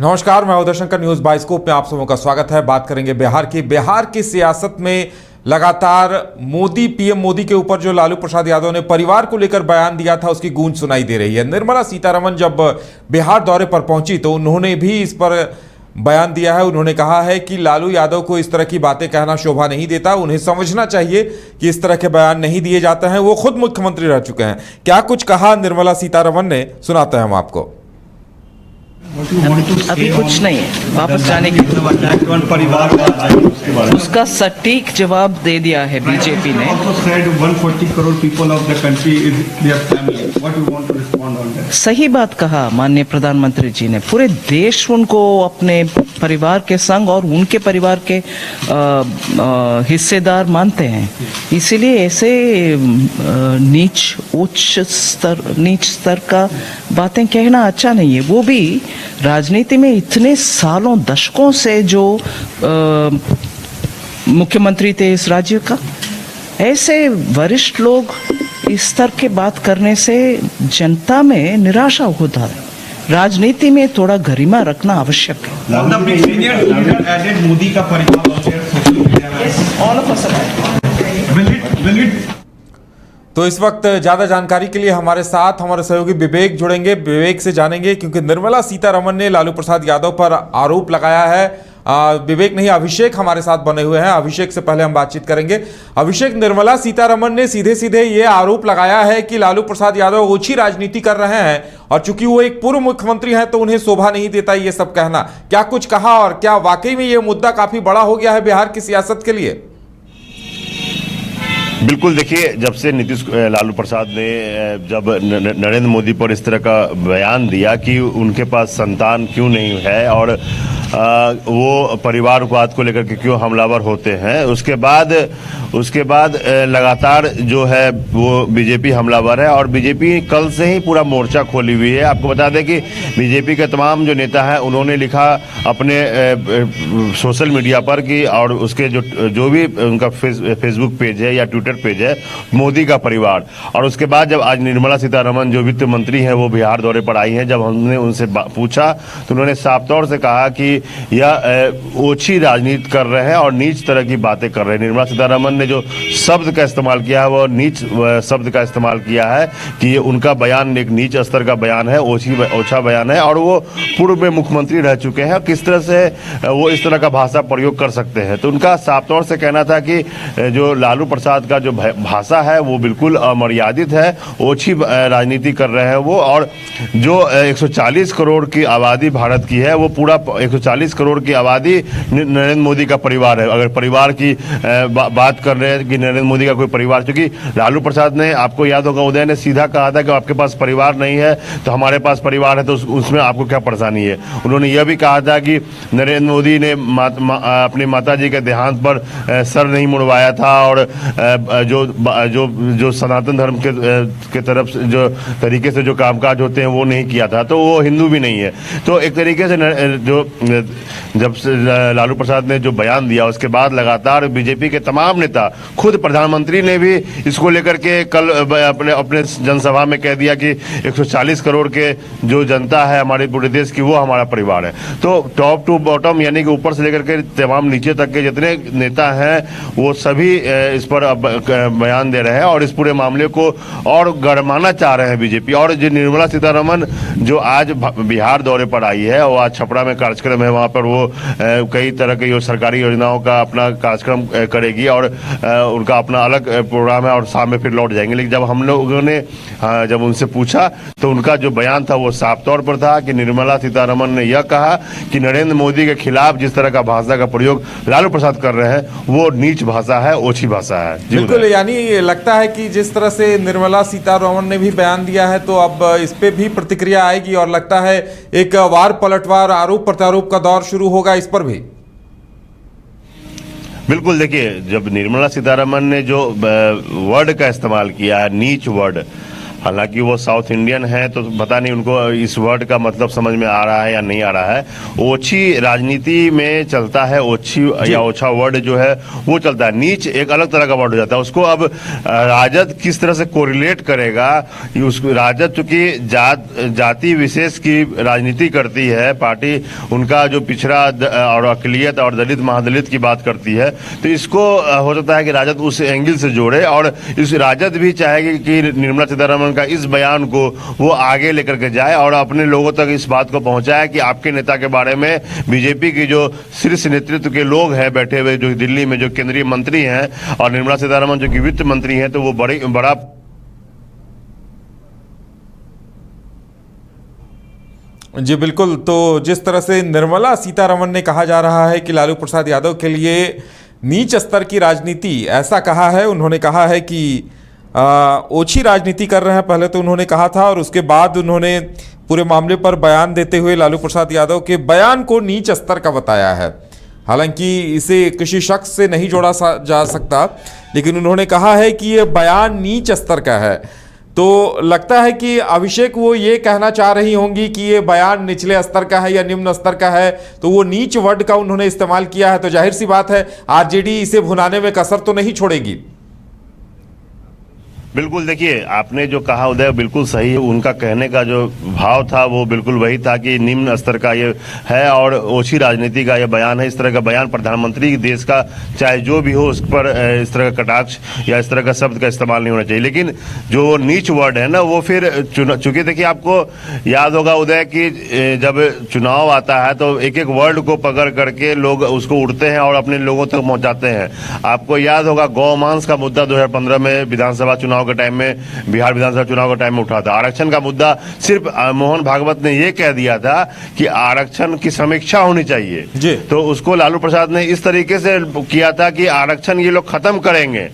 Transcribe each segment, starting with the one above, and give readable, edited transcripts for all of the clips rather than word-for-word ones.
नमस्कार, मैं Uday Shankar, news bioscope में आप सबों का स्वागत है। बात करेंगे बिहार की सियासत में लगातार पीएम मोदी के ऊपर जो लालू प्रसाद यादव ने परिवार को लेकर बयान दिया था, उसकी गूंज सुनाई दे रही है। निर्मला सीतारमण जब बिहार दौरे पर पहुंची तो उन्होंने भी इस पर बयान दिया है। उन्होंने कहा है कि लालू यादव को इस तरह की बातें कहना शोभा नहीं देता, उन्हें समझना चाहिए कि इस तरह के बयान नहीं दिए जाते हैं। वो खुद मुख्यमंत्री रह चुके हैं। क्या कुछ कहा निर्मला सीतारमण ने, सुनाते हैं हम आपको। अभी कुछ नहीं है, वापस जाने की परिवार उसका सटीक जवाब दे दिया है बीजेपी ने। 140 crore people of the country is their family. What you want to respond on that? सही बात कहा माननीय प्रधानमंत्री जी ने। पूरे देश उनको अपने परिवार के संग और उनके परिवार के हिस्सेदार मानते हैं। इसीलिए ऐसे नीच स्तर का बातें कहना अच्छा नहीं है। वो भी राजनीति में इतने सालों दशकों से जो मुख्यमंत्री थे इस राज्य का। ऐसे वरिष्ठ लोग इस तरह के बात करने से जनता में निराशा होता है। राजनीति में थोड़ा गरिमा रखना आवश्यक है। मोदी का तो इस वक्त ज्यादा जानकारी के लिए हमारे साथ हमारे सहयोगी विवेक जुड़ेंगे। विवेक से जानेंगे, क्योंकि निर्मला सीतारमण ने लालू प्रसाद यादव पर आरोप लगाया है। विवेक नहीं, अभिषेक हमारे साथ बने हुए हैं। अभिषेक से पहले हम बातचीत करेंगे। अभिषेक, निर्मला सीतारमण ने सीधे सीधे ये आरोप लगाया है कि लालू प्रसाद यादव ओछी राजनीति कर रहे हैं, और चूंकि वो एक पूर्व मुख्यमंत्री हैं तो उन्हें शोभा नहीं देता ये सब कहना। क्या कुछ कहा, और क्या वाकई में ये मुद्दा काफी बड़ा हो गया है बिहार की सियासत के लिए? बिल्कुल, देखिए, जब से लालू प्रसाद ने जब नरेंद्र मोदी पर इस तरह का बयान दिया कि उनके पास संतान क्यों नहीं है और वो परिवारवाद को लेकर के क्यों हमलावर होते हैं, उसके बाद लगातार जो है वो बीजेपी हमलावर है। और बीजेपी कल से ही पूरा मोर्चा खोली हुई है। आपको बता दें कि बीजेपी के तमाम जो नेता हैं उन्होंने लिखा अपने सोशल मीडिया पर कि, और उसके जो भी उनका फेसबुक पेज है या ट्विटर पेज है, मोदी का परिवार। और उसके बाद जब आज निर्मला सीतारमण जो वित्त मंत्री हैं वो बिहार दौरे पर आई हैं, जब हमने उनसे पूछा तो उन्होंने साफ तौर से कहा कि यह ओछी राजनीति कर रहे हैं और नीच तरह की बातें कर रहे हैं। निर्मला सीतारमण ने जो शब्द का इस्तेमाल किया है वो नीच शब्द का इस्तेमाल किया है कि ये उनका बयान एक नीच स्तर का बयान है, ओछा बयान है, और वो पूर्व में मुख्यमंत्री रह चुके हैं। किस तरह से वो इस तरह का भाषा प्रयोग कर सकते हैं? तो उनका साफ तौर से कहना था कि जो लालू प्रसाद का जो भाषा है वो बिल्कुल अमर्यादित है, ओछी राजनीति कर रहे हैं वो। और जो 140 करोड़ की आबादी भारत की है, वो पूरा 140 करोड़ की आबादी नरेंद्र मोदी का परिवार है। अगर परिवार की बात कर रहे हैं कि नरेंद्र मोदी का कोई परिवार, क्योंकि लालू प्रसाद ने, आपको याद होगा, उदय ने सीधा कहा था कि आपके पास परिवार नहीं है तो हमारे पास परिवार है, तो उसमें आपको क्या परेशानी है। उन्होंने यह भी कहा था कि नरेंद्र मोदी ने अपनी माता जी के देहांत पर सर नहीं मुड़वाया था, और जो सनातन धर्म के तरफ से जो तरीके से जो कामकाज होते हैं वो नहीं किया था, तो वो हिंदू भी नहीं है। तो एक तरीके से जब से लालू प्रसाद ने जो बयान दिया उसके बाद लगातार बीजेपी के तमाम नेता, खुद प्रधानमंत्री ने भी इसको लेकर के कल अपने जनसभा में कह दिया कि 140 करोड़ के जो जनता है हमारे पूरे देश की, वो हमारा परिवार है। तो टॉप टू बॉटम, यानी कि ऊपर से लेकर के तमाम नीचे तक के जितने नेता हैं वो सभी इस पर बयान दे रहे हैं और इस पूरे मामले को और गरमाना चाह रहे हैं बीजेपी। और जो निर्मला सीतारमण जो आज बिहार दौरे पर आई है, और आज छपरा में कार्यक्रम है, वहाँ पर वो कई तरह के सरकारी योजनाओं का अपना कार्यक्रम करेगी और उनका अपना अलग प्रोग्राम है, और शाम में फिर लौट जाएंगे। लेकिन जब हम लोगों ने जब उनसे पूछा तो उनका जो बयान था वो साफ तौर पर था कि निर्मला सीतारमण ने यह कहा कि नरेंद्र मोदी के खिलाफ जिस तरह का भाषा का प्रयोग लालू प्रसाद कर रहे हैं वो नीच भाषा है, ओछी भाषा है। बिल्कुल, यानी लगता है कि जिस तरह से निर्मला सीतारमण ने भी बयान दिया है तो अब इस पे भी प्रतिक्रिया आएगी, और लगता है एक वार पलटवार, आरोप प्रत्यारोप का दौर शुरू होगा इस पर भी। बिल्कुल, देखिए, जब निर्मला सीतारमण ने जो वर्ड का इस्तेमाल किया है, नीच वर्ड, हालांकि वो साउथ इंडियन है तो पता नहीं उनको इस वर्ड का मतलब समझ में आ रहा है या नहीं आ रहा है। ओछी राजनीति में चलता है, ओछी या ओछा वर्ड जो है वो चलता है। नीच एक अलग तरह का वर्ड हो जाता है। उसको अब राजद किस तरह से कोरिलेट करेगा, उसको राजद चूंकि जाति विशेष की राजनीति करती है पार्टी, उनका जो पिछड़ा और अकलियत और दलित महादलित की बात करती है, तो इसको हो सकता है कि राजद उस एंगल से जोड़े और इस राजद भी चाहेगी कि निर्मला सीतारमण का इस बयान को वो आगे लेकर के जाए और अपने लोगों तक इस बात को पहुंचाए कि आपके नेता के बारे में बीजेपी की जो शीर्ष नेतृत्व के लोग हैं बैठे हुए, जो दिल्ली में जो केंद्रीय मंत्री हैं और निर्मला सीतारमण जो कि वित्त मंत्री हैं, तो वो बड़ा जी बिल्कुल। तो जिस तरह से निर्मला सीतारमण ने कहा जा रहा है कि लालू प्रसाद यादव के लिए नीच स्तर की राजनीति, ऐसा कहा है। उन्होंने कहा है कि ओछी राजनीति कर रहे हैं, पहले तो उन्होंने कहा था, और उसके बाद उन्होंने पूरे मामले पर बयान देते हुए लालू प्रसाद यादव के बयान को नीच स्तर का बताया है। हालांकि इसे किसी शख्स से नहीं जोड़ा जा सकता, लेकिन उन्होंने कहा है कि ये बयान नीच स्तर का है। तो लगता है कि अभिषेक वो ये कहना चाह रही होंगी कि ये बयान निचले स्तर का है या निम्न स्तर का है, तो वो नीच वर्ड का उन्होंने इस्तेमाल किया है। तो जाहिर सी बात है आरजेडी इसे भुनाने में कसर तो नहीं छोड़ेगी। बिल्कुल, देखिए आपने जो कहा उदय बिल्कुल सही है। उनका कहने का जो भाव था वो बिल्कुल वही था कि निम्न स्तर का ये है और ओछी राजनीति का ये बयान है। इस तरह का बयान प्रधानमंत्री देश का चाहे जो भी हो उस पर इस तरह का कटाक्ष या इस तरह का शब्द का इस्तेमाल नहीं होना चाहिए। लेकिन जो नीच वर्ड है ना वो फिर चूंकि देखिए आपको याद होगा उदय कि जब चुनाव आता है तो एक एक वर्ड को पकड़ करके लोग उसको उड़ते हैं और अपने लोगों तक पहुंचाते हैं। आपको याद होगा गौमांस का मुद्दा 2015 में विधानसभा चुनाव के टाइम में, बिहार विधानसभा चुनाव के टाइम में उठा था। आरक्षण का मुद्दा सिर्फ मोहन भागवत ने यह कह दिया था कि आरक्षण की समीक्षा होनी चाहिए, तो उसको लालू प्रसाद ने इस तरीके से किया था कि आरक्षण ये लोग खत्म करेंगे।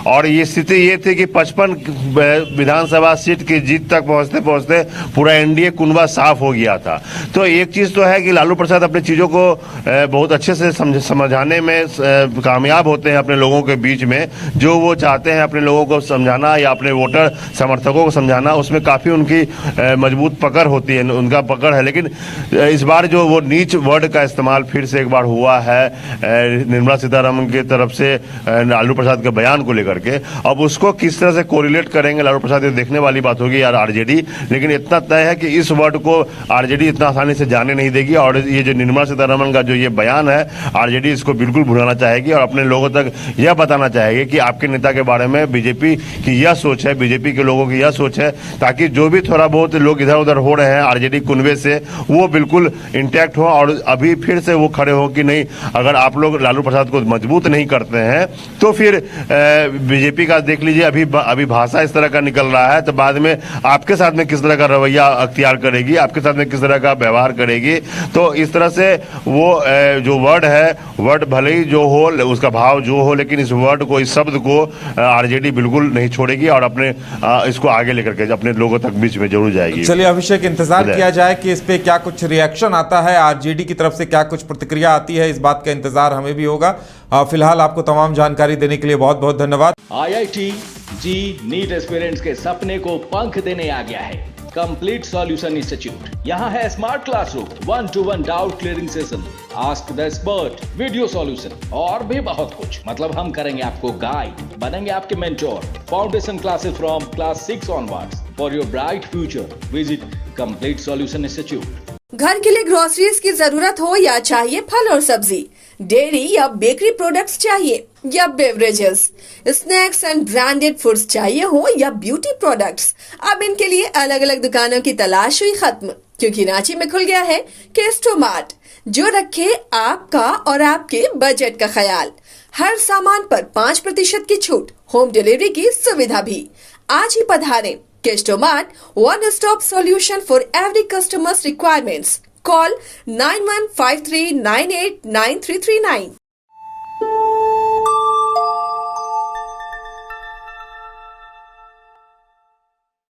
और ये स्थिति ये थी कि 55 विधानसभा सीट की जीत तक पहुंचते पहुंचते पूरा एनडीए कुनबा साफ हो गया था। तो एक चीज तो है कि लालू प्रसाद अपनी चीजों को बहुत अच्छे से समझाने में कामयाब होते हैं अपने लोगों के बीच में। जो वो चाहते हैं अपने लोगों को समझाना या अपने वोटर समर्थकों को समझाना, उसमें काफी उनकी मजबूत पकड़ होती है, उनका पकड़ है। लेकिन इस बार जो वो नीच वर्ड का इस्तेमाल फिर से एक बार हुआ है निर्मला सीतारमण की तरफ से लालू प्रसाद के बयान को लेकर के, अब उसको किस तरह से कोरिलेट करेंगे लालू प्रसाद, ये देखने वाली बात होगी यार आरजेडी। लेकिन इतना तय है कि इस वर्ड को आरजेडी इतना आसानी से जाने नहीं देगी और ये जो निर्मला सीतारमण का जो ये बयान है आरजेडी इसको बिल्कुल भुलाना चाहेगी और अपने लोगों तक यह बताना चाहेगी कि आपके नेता के बारे में बीजेपी की यह सोच है, बीजेपी के लोगों की यह सोच है, ताकि जो भी थोड़ा बहुत लोग इधर उधर हो रहे हैं आरजेडी कुनबे से वो बिल्कुल इंटैक्ट हो और अभी फिर से वो खड़े हो कि नहीं, अगर आप लोग लालू प्रसाद को मजबूत नहीं करते हैं तो फिर बीजेपी का देख लीजिए अभी भाषा इस तरह का निकल रहा है, तो बाद में आपके साथ में किस तरह का रवैया अख्तियार करेगी, आपके साथ में किस तरह का व्यवहार करेगी। तो इस तरह से वो जो वर्ड है, वर्ड भले ही जो हो उसका भाव जो हो, लेकिन इस वर्ड को, इस शब्द को आरजेडी बिल्कुल नहीं छोड़ेगी और अपने इसको आगे लेकर के अपने लोगों तक बीच में जरूर जाएगी। चलिए अभिषेक, इंतजार किया जाए कि इस पे क्या कुछ रिएक्शन आता है, आरजेडी की तरफ से क्या कुछ प्रतिक्रिया आती है, इस बात का इंतजार हमें भी होगा। फिलहाल आपको तमाम जानकारी देने के लिए बहुत बहुत धन्यवाद। IIT जी नीट एस्पिरेंट्स के सपने को पंख देने आ गया है कंप्लीट सॉल्यूशन इंस्टीट्यूट। यहाँ है smart classroom, 1-to-1 doubt clearing session, ask the expert, video solution और भी बहुत कुछ। मतलब हम करेंगे आपको गाइड, बनेंगे आपके mentor. Foundation classes from class 6 onwards for your bright future. Visit complete solution institute. घर के लिए ग्रोसरीज की जरूरत हो या चाहिए फल और सब्जी, डेयरी या बेकरी प्रोडक्ट्स चाहिए या beverages, snacks and branded foods चाहिए हो या ब्यूटी प्रोडक्ट्स, अब इनके लिए अलग अलग दुकानों की तलाश हुई खत्म, क्योंकि रांची में खुल गया है केस्टो मार्ट, जो रखे आपका और आपके बजट का ख्याल। हर सामान पर 5% की छूट, होम डिलीवरी की सुविधा भी। आज ही पधारें। Kesto Mart, one-stop solution for every customer's requirements. Call 9153989339.